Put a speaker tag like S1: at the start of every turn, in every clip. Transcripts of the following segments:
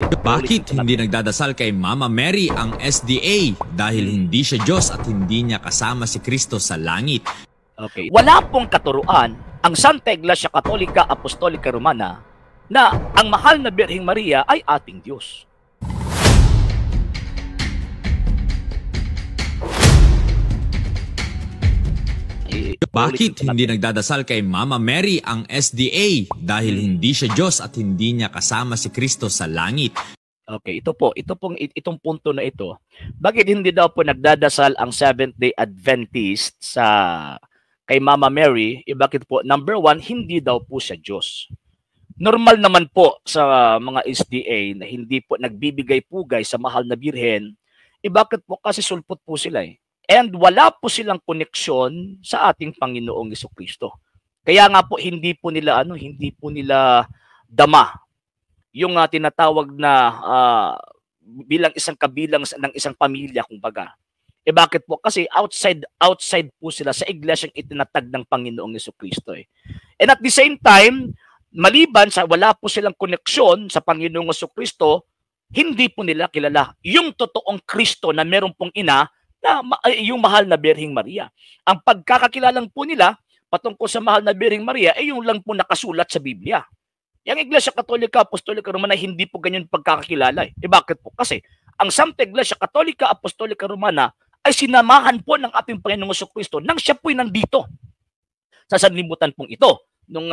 S1: Bakit hindi nagdadasal kay Mama Mary ang SDA dahil hindi siya Diyos at hindi niya kasama si Kristo sa langit?
S2: Okay. Wala pong katuruan ang Santa Iglesia Katolika Apostolika Romana na ang mahal na Birheng Maria ay ating Diyos.
S1: Bakit hindi nagdadasal kay Mama Mary ang SDA dahil hindi siya Diyos at hindi niya kasama si Kristo sa langit?
S2: Okay, itong punto na ito. Bakit hindi daw po nagdadasal ang Seventh-day Adventist sa kay Mama Mary? Bakit po? Number one, hindi daw po siya Diyos. Normal naman po sa mga SDA na hindi po nagbibigay pugay sa mahal na Birhen. Bakit po? Kasi sulpot po sila eh. And wala po silang koneksyon sa ating Panginoong Jesucristo. Kaya nga po hindi po nila dama yung tinatawag na bilang isang kabilang ng isang pamilya kumbaga. Bakit po? Kasi outside po sila sa iglesyang itinatag ng Panginoong Jesucristo eh. And at the same time, maliban sa wala po silang koneksyon sa Panginoong Jesucristo, hindi po nila kilala yung totoong Kristo na meron pong ina na yung mahal na Birheng Maria. Ang pagkakakilalang po nila patungkol sa mahal na Birheng Maria ay yung lang po nakasulat sa Biblia. Yung Iglesia Katolika Apostolika Romana hindi po ganyan pagkakakilala. Bakit po? Kasi ang Santa Iglesia Katolika Apostolika Romana ay sinamahan po ng ating Panginoong Jesucristo nang siya po'y nandito sa sanlibutan pong ito. Nung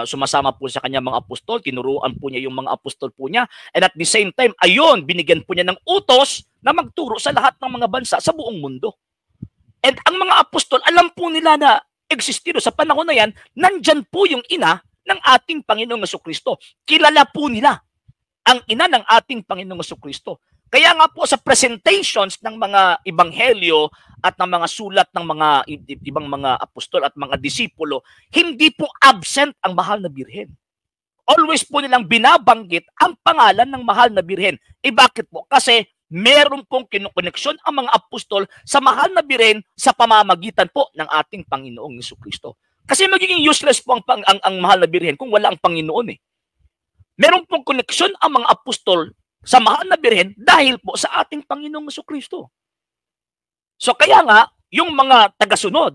S2: sumasama po sa kanya mga apostol, tinuruan po niya yung mga apostol po niya, and at the same time, ayon, binigyan po niya ng utos na magturo sa lahat ng mga bansa sa buong mundo. And ang mga apostol, alam po nila na existido sa panahon na yan, nandyan po yung ina ng ating Panginoong Jesucristo. Kilala po nila ang ina ng ating Panginoong Jesucristo. Kaya nga po sa presentations ng mga ebanghelyo at ng mga sulat ng mga ibang mga apostol at mga disipulo, hindi po absent ang mahal na Birhen. Always po nilang binabanggit ang pangalan ng mahal na Birhen. Bakit po? Kasi meron pong kinukoneksyon ang mga apostol sa mahal na Birhen sa pamamagitan po ng ating Panginoong Jesucristo. Kasi magiging useless po ang mahal na Birhen kung wala ang Panginoon eh. Meron pong koneksyon ang mga apostol sa mahal na Birhen dahil po sa ating Panginoong Jesucristo. So kaya nga, yung mga tagasunod,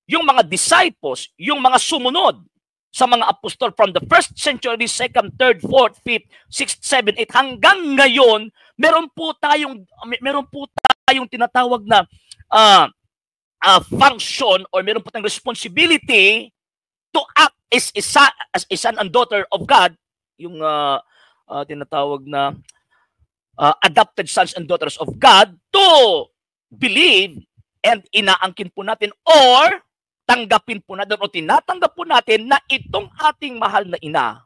S2: yung mga disciples, yung mga sumunod sa mga apostol from the 1st century, 2nd, 3rd, 4th, 5th, 6th, 7th, 8th, hanggang ngayon, meron po tayong tinatawag na function or meron po tayong responsibility to act as a son and daughter of God, yung tinatawag na adopted sons and daughters of God, to believe and inaangkin po natin or tanggapin po natin o tinatanggap po natin na itong ating mahal na ina,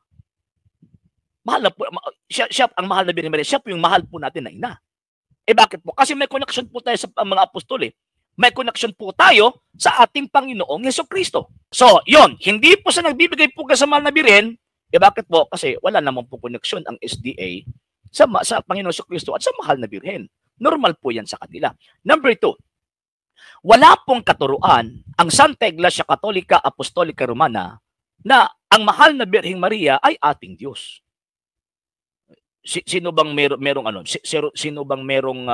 S2: mahal na po, siya ang mahal na Birhen Maria, siya po yung mahal po natin na ina. Bakit po? Kasi may connection po tayo sa mga apostol eh. May connection po tayo sa ating Panginoong Jesucristo. So, yon, hindi po siya nagbibigay po sa mahal na Birhen. Bakit po? Kasi wala naman po connection ang SDA sa Panginoong Jesucristo at sa mahal na Birhen. Normal po yan sa kanila. Number 2, wala pong katuruan ang Santa Iglesia Katolika Apostolika Romana na ang mahal na Birheng Maria ay ating Diyos. Sino bang sino bang merong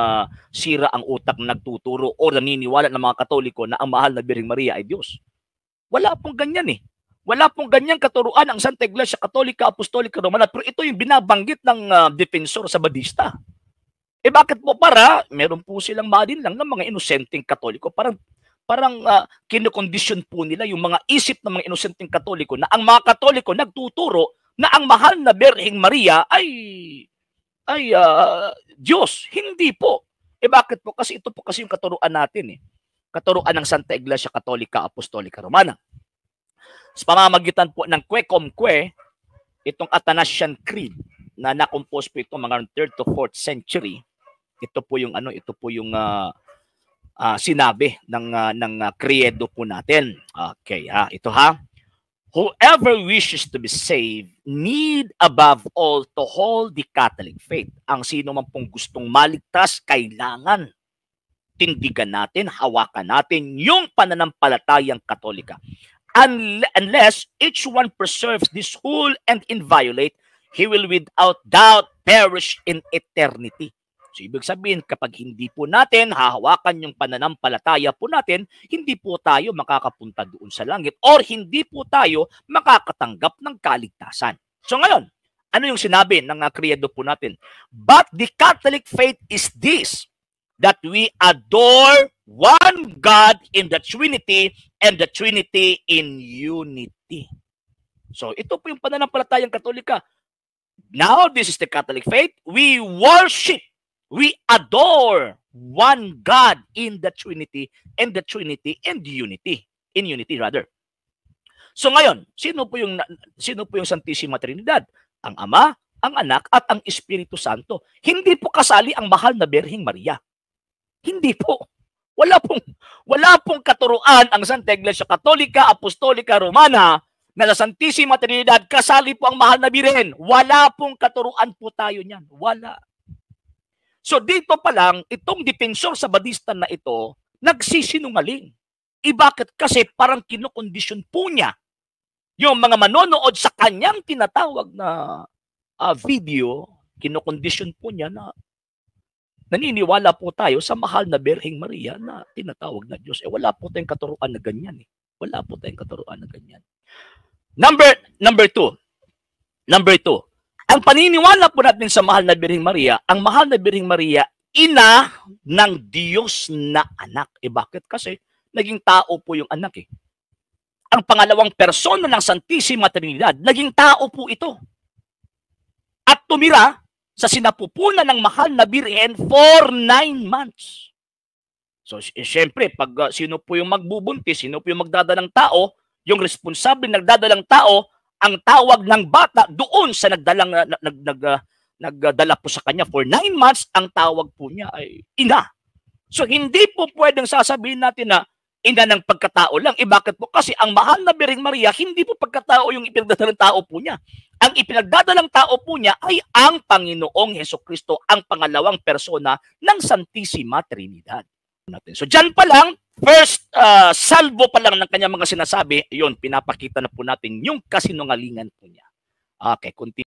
S2: sira ang utak na nagtuturo o naniniwala ng mga Katoliko na ang mahal na Birheng Maria ay Diyos? Wala pong ganyan eh. Wala pong ganyang katuruan ang Santa Iglesia Katolika Apostolika Romana, pero ito yung binabanggit ng defensor sa Badista. Bakit po? Para meron po silang madin lang ng mga inosenteng Katoliko. Parang kinokondisyon po nila yung mga isip ng mga inosenteng Katoliko na ang mga Katoliko nagtuturo na ang mahal na Birheng Maria ay Diyos. Hindi po. Bakit po? Kasi ito po kasi yung katuruan natin eh. Katuruan ng Santa Iglesia Katolika Apostolika Romana. Sa pamamagitan po ng Kwe-Kom-Kwe, itong Athanasian Creed na na-compose po ito mga 3rd to 4th century. Ito po yung sinabi ng credo po natin. Okay, ito ha. Whoever wishes to be saved need above all to hold the Catholic faith. Ang sino man pong gustong maligtas, kailangan tindigan natin, hawakan natin yung pananampalatayang Katolika. Unless each one preserves this whole and inviolate, he will without doubt perish in eternity. So, ibig sabihin, kapag hindi po natin hahawakan yung pananampalataya po natin, hindi po tayo makakapunta doon sa langit or hindi po tayo makakatanggap ng kaligtasan. So, ngayon, ano yung sinabi ng Credo po natin? But the Catholic faith is this, that we adore one God in the Trinity and the Trinity in unity. So, ito po yung pananampalatayang Katolika. Now, this is the Catholic faith. We worship, we adore one God in the Trinity and the Trinity and unity. In unity, rather. So ngayon, sino po yung Santissima Trinidad? Ang Ama, ang Anak, at ang Espiritu Santo. Hindi po kasali ang mahal na Birheng Maria. Hindi po. Wala pong katuruan ang Santa Iglesia Katolika, Apostolika, Romana na sa Santissima Trinidad kasali po ang mahal na Birhen. Wala pong katuruan po tayo niyan. Wala. So dito pa lang, itong depensor sa Badista na ito, nagsisinungaling. Bakit? Kasi parang kinokondisyon po niya yung mga manonood sa kanyang tinatawag na video, kinokondisyon po niya na naniniwala po tayo sa mahal na Birheng Maria na tinatawag na Diyos. Wala po tayong katuruan na ganyan. Wala po tayong katuruan na ganyan. Number two. Ang paniniwala po natin sa mahal na Birheng Maria, ang mahal na Birheng Maria, ina ng Diyos na anak. Bakit? Kasi naging tao po yung anak Ang pangalawang persona ng Santissima Trinidad, naging tao po ito. At tumira sa sinapupunan ng mahal na Birhen for 9 months. So, siyempre, pag sino po yung magbubuntis, sino po yung magdadalang tao, yung responsable nagdadalang tao, ang tawag ng bata doon sa nagdala po sa kanya for 9 months, ang tawag po niya ay ina. So, hindi po pwedeng sasabihin natin na ina ng pagkatao lang. Bakit po? Kasi ang mahal na Birheng Maria, hindi po pagkatao yung ipinagdadalang tao po niya. Ang ipinagdadalang tao po niya ay ang Panginoong Hesukristo, ang pangalawang persona ng Santissima Trinidad. So dyan pa lang, first salvo pa lang ng kanyang mga sinasabi, yun, pinapakita na po natin yung kasinungalingan po niya. Okay, continue.